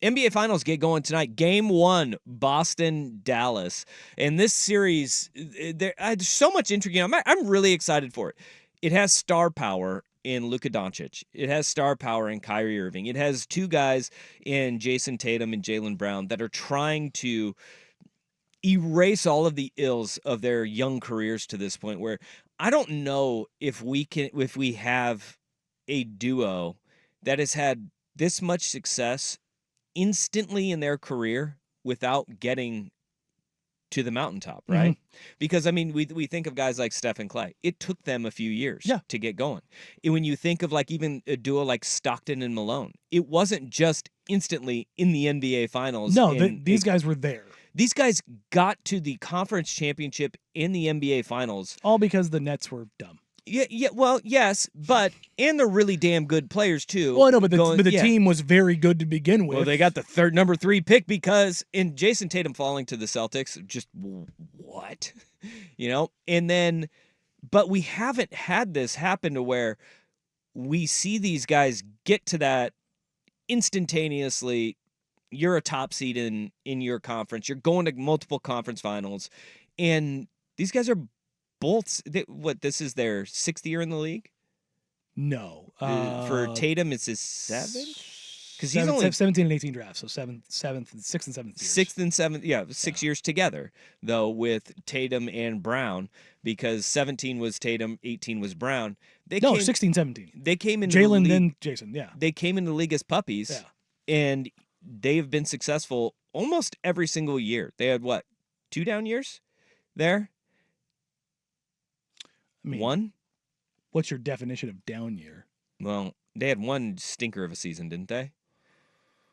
NBA Finals get going tonight. Game 1, Boston, Dallas. And this series, there's so much intrigue. I'm really excited for it. It has star power in Luka Doncic. It has star power in Kyrie Irving. It has two guys in Jason Tatum and Jaylen Brown that are trying to erase all of the ills of their young careers to this point, where I don't know if we have a duo that has had this much success instantly in their career without getting to the mountaintop, right? Mm-hmm. Because, I mean, we think of guys like Steph and Clay. It took them a few years to get going. And when you think of like even a duo like Stockton and Malone, it wasn't just instantly in the NBA Finals. No, these guys were there. These guys got to the conference championship in the NBA Finals. All because the Nets were dumb. Yeah. Well, yes, and they're really damn good players too. Well, no, but the team was very good to begin with. Well, they got the number 3 pick because in Jason Tatum falling to the Celtics, just what, and then, but we haven't had this happen to where we see these guys get to that instantaneously. You're a top seed in your conference. You're going to multiple conference finals, and these guys are both. This is their 6th year in the league? No, for Tatum, it's his 7th. Because he's only 17 and 18 drafts, so 6th and 7th years. 6th and 7th, 6 years together though with Tatum and Brown, because 17 was Tatum, 18 was Brown. 16, 17. They came into Jalen then Jason. Yeah, they came into the league as puppies, and they have been successful almost every single year. They had 2 down years there. I mean, 1. What's your definition of down year? Well, they had 1 stinker of a season, didn't they?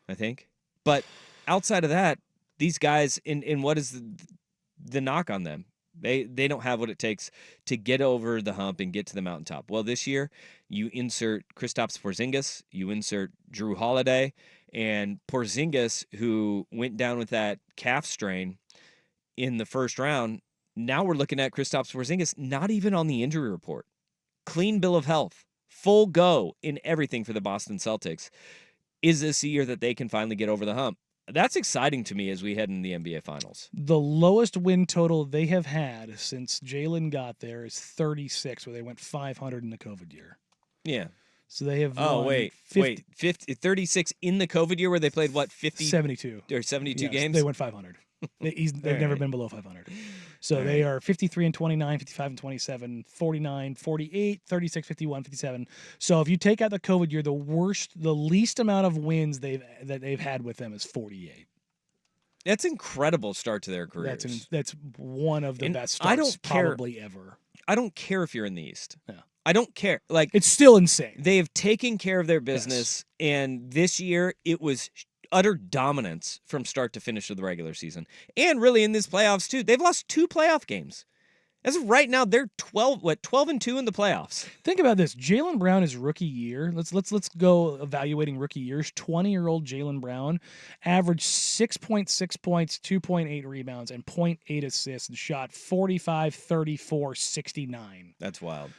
I think. But outside of that, these guys, in what is the knock on them? They don't have what it takes to get over the hump and get to the mountaintop. Well, this year, you insert Kristaps Porzingis, you insert Drew Holiday, and Porzingis, who went down with that calf strain in the first round. Now we're looking at Kristaps Porzingis not even on the injury report. Clean bill of health. Full go in everything for the Boston Celtics. Is this a year that they can finally get over the hump? That's exciting to me as we head into the NBA Finals. The lowest win total they have had since Jalen got there is 36, where they went 500 in the COVID year. Yeah. So they have 36 in the COVID year where they played 50? 72. Or 72 yes, games? They went 500. They've never been below 500. So they are 53 and 29, 55 and 27, 49, 48, 36, 51, 57. So if you take out the COVID year, the least amount of wins they've had with them is 48. That's incredible start to their careers. That's one of the best starts probably ever. I don't care if you're in the East. Yeah. I don't care. It's still insane. They have taken care of their business, and this year it was utter dominance from start to finish of the regular season. And really in this playoffs too. They've lost 2 playoff games. As of right now, they're 12 and 2 in the playoffs. Think about this. Jaylen Brown is rookie year. Let's go evaluating rookie years. 20-year-old Jaylen Brown averaged 6.6 points, 2.8 rebounds, and 0.8 assists, and shot 45, 34, 69. That's wild.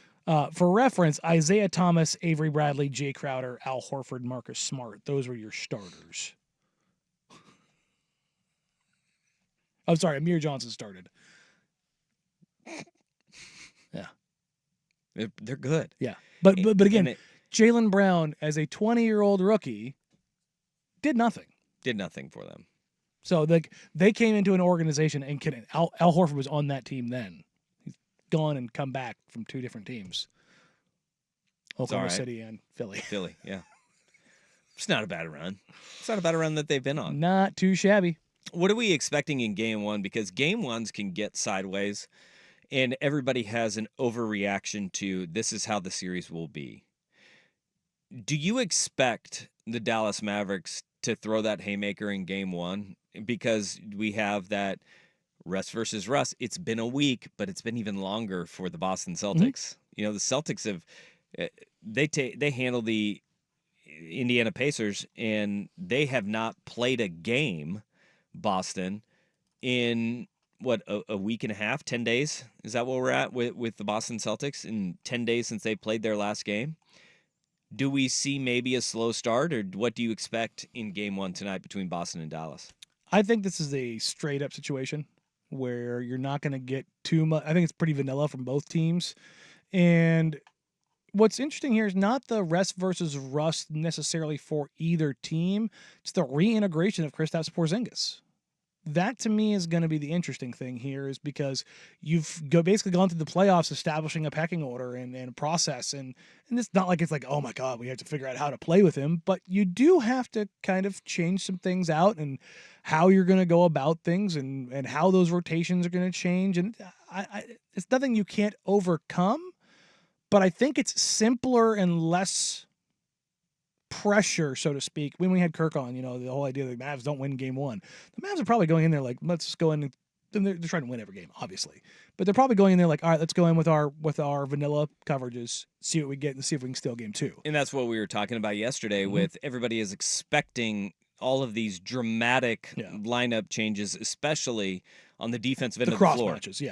For reference, Isaiah Thomas, Avery Bradley, Jay Crowder, Al Horford, Marcus Smart. Those were your starters. I'm sorry, Amir Johnson started. Yeah. They're good. Yeah. But again, Jaylen Brown, as a 20-year-old rookie, did nothing. Did nothing for them. So they came into an organization, and Al Horford was on that team then. He's gone and come back from 2 different teams. Oklahoma City and Philly. Philly, yeah. It's not a bad run. It's not a bad run that they've been on. Not too shabby. What are we expecting in Game 1? Because Game 1s can get sideways, and everybody has an overreaction to this is how the series will be. Do you expect the Dallas Mavericks to throw that haymaker in Game 1? Because we have that Russ versus Russ. It's been a week, but it's been even longer for the Boston Celtics. Mm-hmm. The Celtics have they handle the Indiana Pacers, and they have not played a game, Boston, in a week and a half, 10 days? Is that where we're at with the Boston Celtics? In 10 days since they played their last game? Do we see maybe a slow start, or what do you expect in Game 1 tonight between Boston and Dallas? I think this is a straight up situation where you're not going to get too much. I think it's pretty vanilla from both teams. And what's interesting here is not the rest versus rust necessarily for either team. It's the reintegration of Kristaps Porzingis. That to me is going to be the interesting thing here, is because you've basically gone through the playoffs establishing a pecking order and a process. And it's not like it's like, oh my God, we have to figure out how to play with him. But you do have to kind of change some things out and how you're going to go about things and how those rotations are going to change. And it's nothing you can't overcome. But I think it's simpler and less pressure, so to speak. When we had Kirk on, the whole idea that the Mavs don't win Game 1. The Mavs are probably going in there like, let's just go in. They're trying to win every game, obviously. But they're probably going in there like, all right, let's go in with our vanilla coverages, see what we get, and see if we can steal Game 2. And that's what we were talking about yesterday with everybody is expecting all of these dramatic lineup changes, especially on the defensive end of the floor. The cross matches,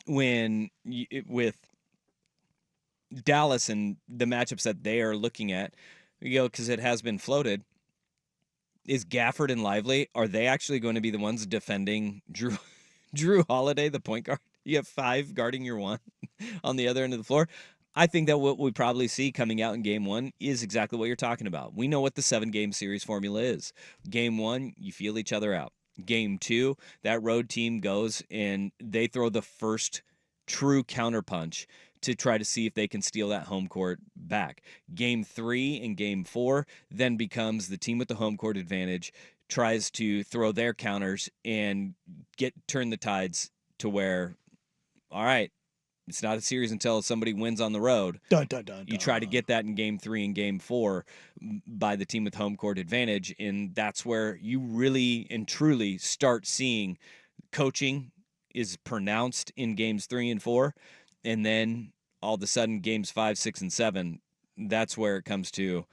When with Dallas and the matchups that they are looking at, because it has been floated, is Gafford and Lively, are they actually going to be the ones defending Drew Holiday, the point guard? You have 5 guarding your 1 on the other end of the floor. I think that what we probably see coming out in Game 1 is exactly what you're talking about. We know what the 7-game series formula is. Game 1, you feel each other out. Game 2, that road team goes and they throw the first true counterpunch to try to see if they can steal that home court back. Game 3 and Game 4 then becomes the team with the home court advantage tries to throw their counters and turn the tides to where, all right, it's not a series until somebody wins on the road. Dun, dun, dun, dun. You try to get that in Game 3 and Game 4 by the team with home court advantage, and that's where you really and truly start seeing coaching is pronounced in Games 3 and 4. And then all of a sudden, Games 5, 6, and 7, that's where it comes to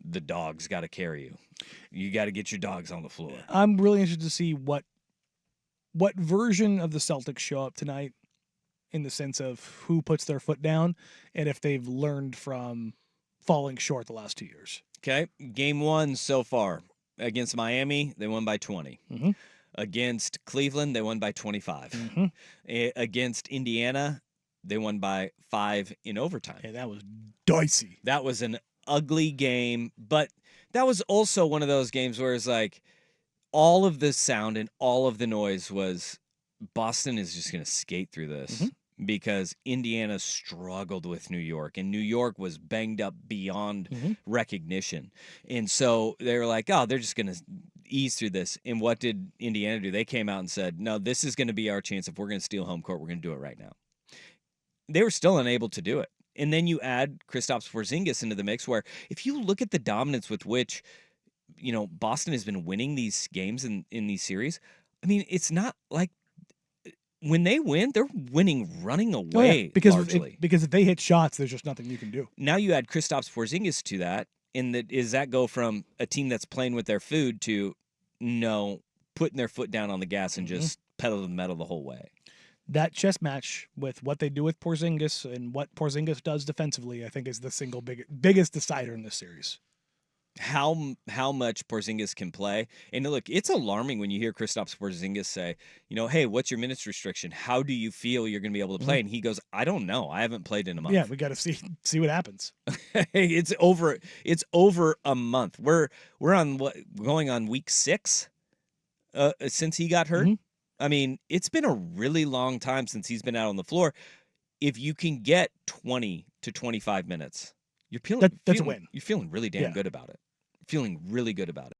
the dogs got to carry you. You got to get your dogs on the floor. I'm really interested to see what version of the Celtics show up tonight, in the sense of who puts their foot down and if they've learned from falling short the last 2 years. Okay, Game 1 so far. Against Miami, they won by 20. Mm-hmm. Against Cleveland, they won by 25. Mm-hmm. Against Indiana, they won by 5 in overtime. And that was dicey. That was an ugly game, but that was also one of those games where it's like all of the sound and all of the noise was Boston is just going to skate through this because Indiana struggled with New York, and New York was banged up beyond recognition. And so they were like, oh, they're just going to ease through this. And what did Indiana do? They came out and said, no, this is going to be our chance. If we're going to steal home court, we're going to do it right now. They were still unable to do it. And then you add Kristaps Porzingis into the mix, where if you look at the dominance with which, Boston has been winning these games in these series, I mean, it's not like when they win, they're winning running away largely. Because if they hit shots, there's just nothing you can do. Now you add Kristaps Porzingis to that, and does that go from a team that's playing with their food to putting their foot down on the gas and just pedal to the metal the whole way? That chess match with what they do with Porzingis and what Porzingis does defensively, I think, is the single biggest decider in this series. How much Porzingis can play. And look, it's alarming when you hear Kristaps Porzingis say, hey, what's your minutes restriction? How do you feel you're going to be able to play? And he goes, I don't know. I haven't played in a month. Yeah, we got to see what happens. It's over a month. We're going on week 6 since he got hurt. I mean, it's been a really long time since he's been out on the floor. If you can get 20 to 25 minutes, that's a win. You're feeling really damn good about it. Feeling really good about it.